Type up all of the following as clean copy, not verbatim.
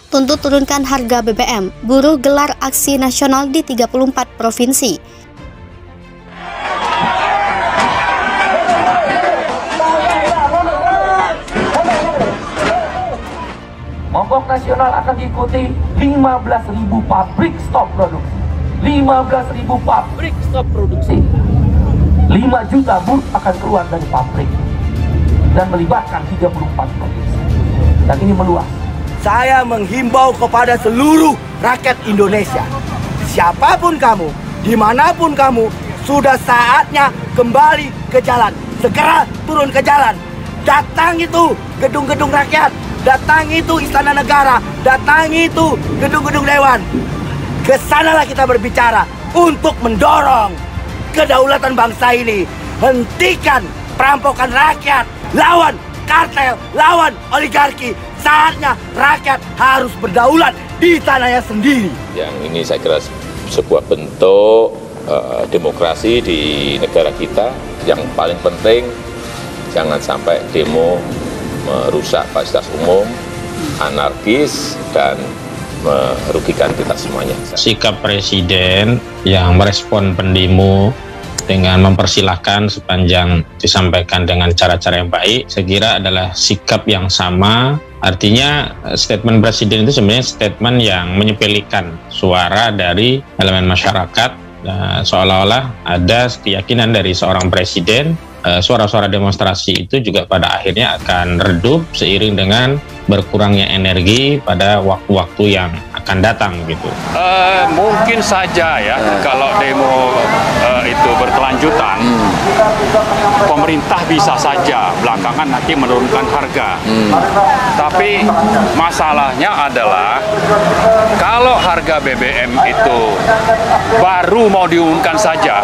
tuntut turunkan harga BBM. Buruh gelar aksi nasional di 34 provinsi. Mogok nasional akan diikuti 15.000 pabrik stop produksi. 15.000 pabrik stop produksi. 5 juta buruh akan keluar dari pabrik dan melibatkan 34 provinsi. Dan ini meluas. Saya menghimbau kepada seluruh rakyat Indonesia, siapapun kamu, dimanapun kamu, sudah saatnya kembali ke jalan. Segera turun ke jalan. Datangi itu gedung-gedung rakyat, datangi itu istana negara, datangi itu gedung-gedung dewan. Kesanalah kita berbicara untuk mendorong kedaulatan bangsa ini. Hentikan perampokan rakyat, lawan kartel, lawan oligarki. Saatnya rakyat harus berdaulat di tanahnya sendiri. Yang ini saya kira sebuah bentuk demokrasi di negara kita. Yang paling penting jangan sampai demo merusak fasilitas umum, anarkis, dan merugikan kita semuanya. Sikap Presiden yang merespon pendemo dengan mempersilahkan sepanjang disampaikan dengan cara-cara yang baik, saya kira adalah sikap yang sama. Artinya statement Presiden itu sebenarnya statement yang menyepelekan suara dari elemen masyarakat, seolah-olah ada keyakinan dari seorang Presiden suara-suara demonstrasi itu juga pada akhirnya akan redup seiring dengan berkurangnya energi pada waktu-waktu yang akan datang gitu. Mungkin saja ya kalau demo itu berkelanjutan, pemerintah bisa saja belakangan nanti menurunkan harga. Tapi masalahnya adalah kalau harga BBM itu baru mau diumumkan saja,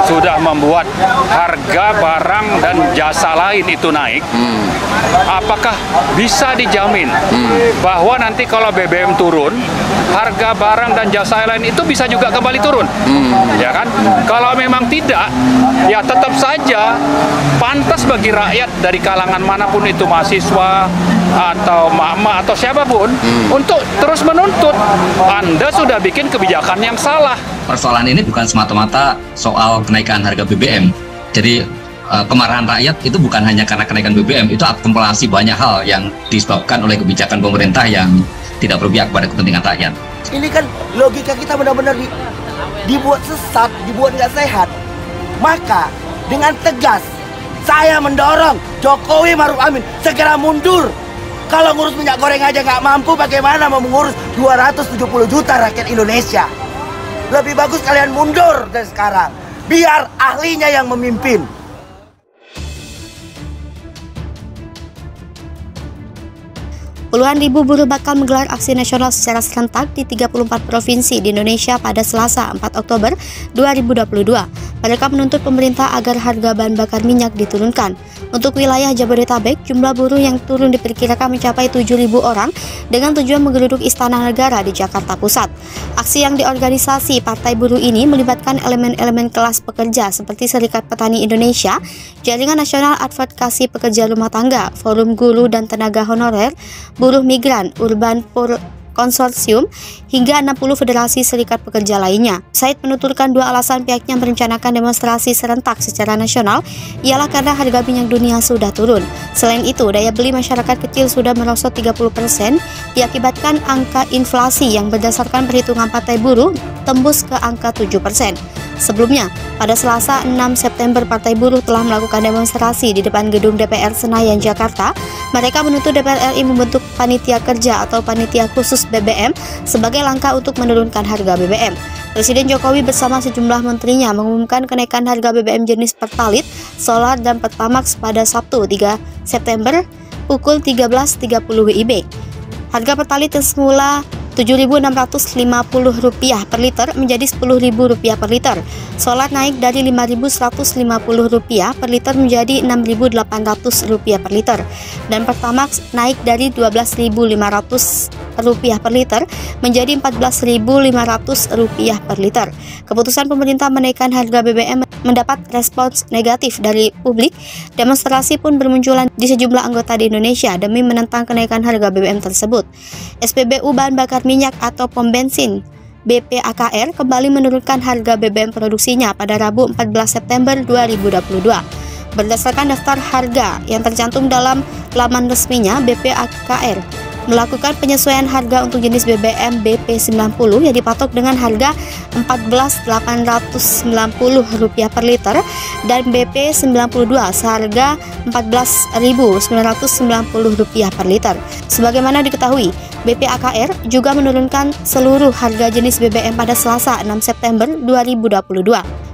sudah membuat harga barang dan jasa lain itu naik, apakah bisa dijamin bahwa nanti kalau BBM turun, harga barang dan jasa lain itu bisa juga kembali turun? Ya kan? Kalau memang tidak, ya tetap saja pantas bagi rakyat dari kalangan manapun itu, mahasiswa atau mama atau siapapun, untuk terus menuntut. Anda sudah bikin kebijakan yang salah. Persoalan ini bukan semata-mata soal kenaikan harga BBM. Jadi kemarahan rakyat itu bukan hanya karena kenaikan BBM, itu akumulasi banyak hal yang disebabkan oleh kebijakan pemerintah yang tidak berpihak pada kepentingan rakyat. Ini kan logika kita benar-benar dibuat sesat, dibuat nggak sehat. Maka dengan tegas saya mendorong Jokowi Maruf Amin segera mundur. Kalau ngurus minyak goreng aja nggak mampu, bagaimana mau mengurus 270 juta rakyat Indonesia? Lebih bagus kalian mundur dari sekarang. Biar ahlinya yang memimpin. Puluhan ribu buruh bakal menggelar aksi nasional secara serentak di 34 provinsi di Indonesia pada Selasa 4 Oktober 2022. Mereka menuntut pemerintah agar harga bahan bakar minyak diturunkan. Untuk wilayah Jabodetabek, jumlah buruh yang turun diperkirakan mencapai 7.000 orang dengan tujuan menggeruduk Istana Negara di Jakarta Pusat. Aksi yang diorganisasi Partai Buruh ini melibatkan elemen-elemen kelas pekerja seperti Serikat Petani Indonesia, Jaringan Nasional Advokasi Pekerja Rumah Tangga, Forum Guru dan Tenaga Honorer, Buruh Migran, Urban Konsorsium, hingga 60 federasi serikat pekerja lainnya. Said menuturkan dua alasan pihaknya merencanakan demonstrasi serentak secara nasional ialah karena harga minyak dunia sudah turun. Selain itu, daya beli masyarakat kecil sudah merosot 30% diakibatkan angka inflasi yang berdasarkan perhitungan Partai Buruh tembus ke angka 7%. Sebelumnya, pada Selasa 6 September, Partai Buruh telah melakukan demonstrasi di depan gedung DPR Senayan, Jakarta. Mereka menuntut DPR RI membentuk panitia kerja atau panitia khusus BBM sebagai langkah untuk menurunkan harga BBM. Presiden Jokowi bersama sejumlah menterinya mengumumkan kenaikan harga BBM jenis Pertalite, Solar, dan Pertamax pada Sabtu 3 September pukul 13.30 WIB. Harga Pertalite yang semula Rp7.650 per liter menjadi Rp10.000 per liter. Solar naik dari Rp5.150 per liter menjadi Rp6.800 per liter. Dan Pertamax naik dari Rp12.500 per liter menjadi Rp14.500 per liter. Keputusan pemerintah menaikkan harga BBM mendapat respons negatif dari publik. Demonstrasi pun bermunculan di sejumlah anggota di Indonesia demi menentang kenaikan harga BBM tersebut. SPBU bahan bakar minyak atau pom bensin BPAKR kembali menurunkan harga BBM produksinya pada Rabu 14 September 2022. Berdasarkan daftar harga yang tercantum dalam laman resminya, BPAKR melakukan penyesuaian harga untuk jenis BBM BP90 yang dipatok dengan harga Rp14.890 per liter dan BP92 seharga Rp14.990 per liter. Sebagaimana diketahui, BPAKR juga menurunkan seluruh harga jenis BBM pada Selasa 6 September 2022.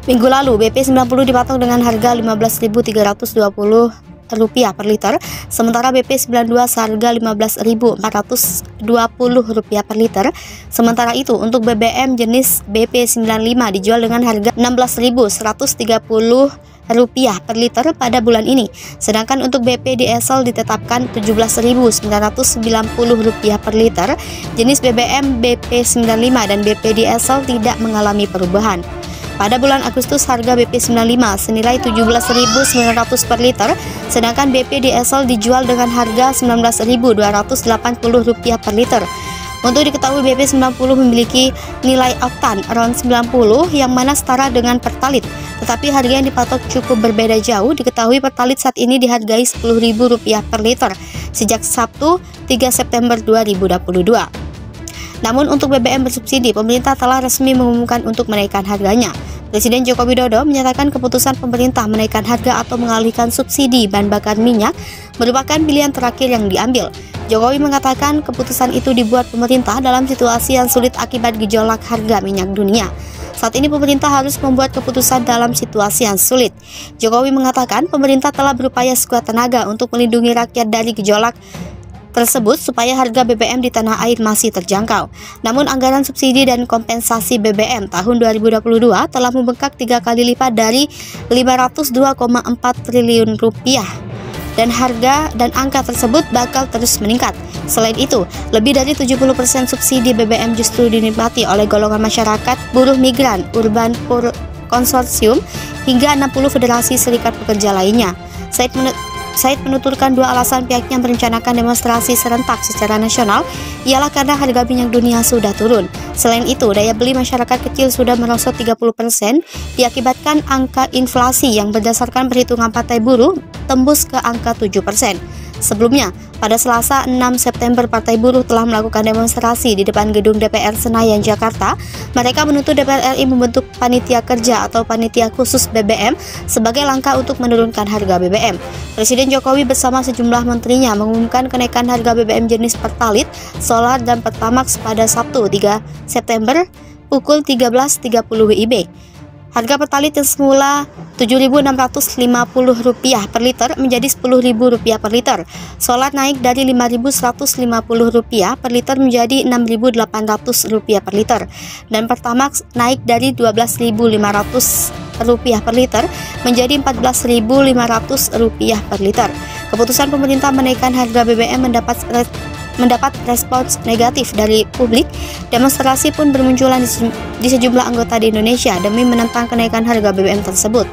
Minggu lalu, BP90 dipatok dengan harga Rp15.320 per liter, sementara BP92 seharga Rp15.420 per liter. Sementara itu, untuk BBM jenis BP95 dijual dengan harga Rp16.130 per liter pada bulan ini, sedangkan untuk BP diesel ditetapkan Rp17.990 per liter. Jenis BBM BP95 dan BP diesel tidak mengalami perubahan. Pada bulan Agustus, harga BP95 senilai Rp17.900 per liter, sedangkan BP diesel dijual dengan harga Rp19.280 per liter. Untuk diketahui, BP90 memiliki nilai oktan RON 90 yang mana setara dengan Pertalite, tetapi harga yang dipatok cukup berbeda jauh. Diketahui Pertalite saat ini dihargai Rp10.000 per liter sejak Sabtu 3 September 2022. Namun untuk BBM bersubsidi, pemerintah telah resmi mengumumkan untuk menaikkan harganya. Presiden Joko Widodo menyatakan keputusan pemerintah menaikkan harga atau mengalihkan subsidi bahan bakar minyak merupakan pilihan terakhir yang diambil. Jokowi mengatakan keputusan itu dibuat pemerintah dalam situasi yang sulit akibat gejolak harga minyak dunia. Saat ini pemerintah harus membuat keputusan dalam situasi yang sulit. Jokowi mengatakan pemerintah telah berupaya sekuat tenaga untuk melindungi rakyat dari gejolak tersebut supaya harga BBM di tanah air masih terjangkau. Namun anggaran subsidi dan kompensasi BBM tahun 2022 telah membengkak 3 kali lipat dari Rp502,4 triliun dan harga dan angka tersebut bakal terus meningkat. Selain itu, lebih dari 70% subsidi BBM justru dinikmati oleh golongan masyarakat, buruh migran, urban poor konsorsium, hingga 60 federasi serikat pekerja lainnya. Said menuturkan dua alasan pihaknya merencanakan demonstrasi serentak secara nasional ialah karena harga minyak dunia sudah turun. Selain itu, daya beli masyarakat kecil sudah merosot 30% diakibatkan angka inflasi yang berdasarkan perhitungan Partai Buruh tembus ke angka 7%. Sebelumnya, pada Selasa 6 September, Partai Buruh telah melakukan demonstrasi di depan gedung DPR Senayan, Jakarta. Mereka menuntut DPR RI membentuk panitia kerja atau panitia khusus BBM sebagai langkah untuk menurunkan harga BBM. Presiden Jokowi bersama sejumlah menterinya mengumumkan kenaikan harga BBM jenis Pertalite, Solar, dan Pertamax pada Sabtu 3 September pukul 13.30 WIB. Harga Pertalite yang semula Rp7.650 per liter menjadi Rp10.000 per liter. Solar naik dari Rp5.150 per liter menjadi Rp6.800 per liter. Dan Pertamax naik dari Rp12.500 per liter menjadi Rp14.500 per liter. Keputusan pemerintah menaikkan harga BBM mendapat respons negatif dari publik. Demonstrasi pun bermunculan di sejumlah anggota di Indonesia demi menentang kenaikan harga BBM tersebut.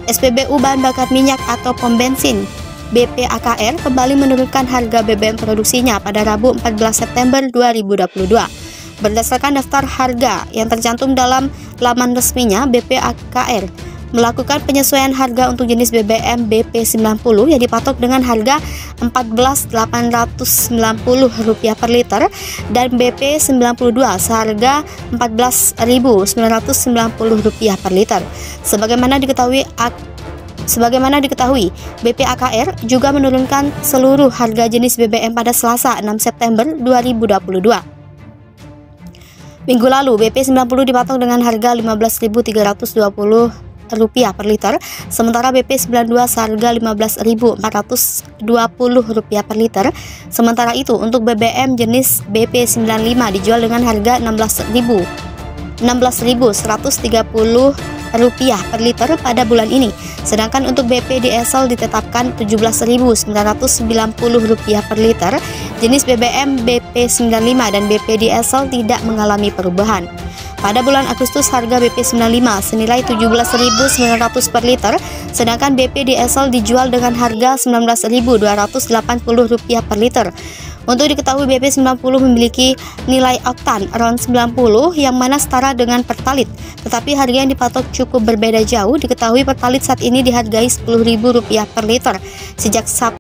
SPBU bahan bakar minyak atau pom bensin BPAKR kembali menurunkan harga BBM produksinya pada Rabu 14 September 2022. Berdasarkan daftar harga yang tercantum dalam laman resminya, BPAKR melakukan penyesuaian harga untuk jenis BBM BP90 yang dipatok dengan harga Rp14.890 per liter dan BP92 seharga Rp14.990 per liter. Sebagaimana diketahui, BPAKR juga menurunkan seluruh harga jenis BBM pada Selasa 6 September 2022. Minggu lalu, BP90 dipatok dengan harga Rp15.320 per liter, sementara BP92 seharga Rp15.420 per liter. Sementara itu, untuk BBM jenis BP95 dijual dengan harga Rp16.130 per liter pada bulan ini, sedangkan untuk BP diesel ditetapkan Rp17.990 per liter Jenis BBM BP95 dan BP diesel tidak mengalami perubahan. Pada bulan Agustus harga BP95 senilai Rp17.900 per liter, sedangkan BP diesel dijual dengan harga Rp19.280 per liter. Untuk diketahui BP90 memiliki nilai oktan RON 90 yang mana setara dengan Pertalite, tetapi harga yang dipatok cukup berbeda jauh. Diketahui Pertalite saat ini dihargai Rp10.000 per liter sejak Sabtu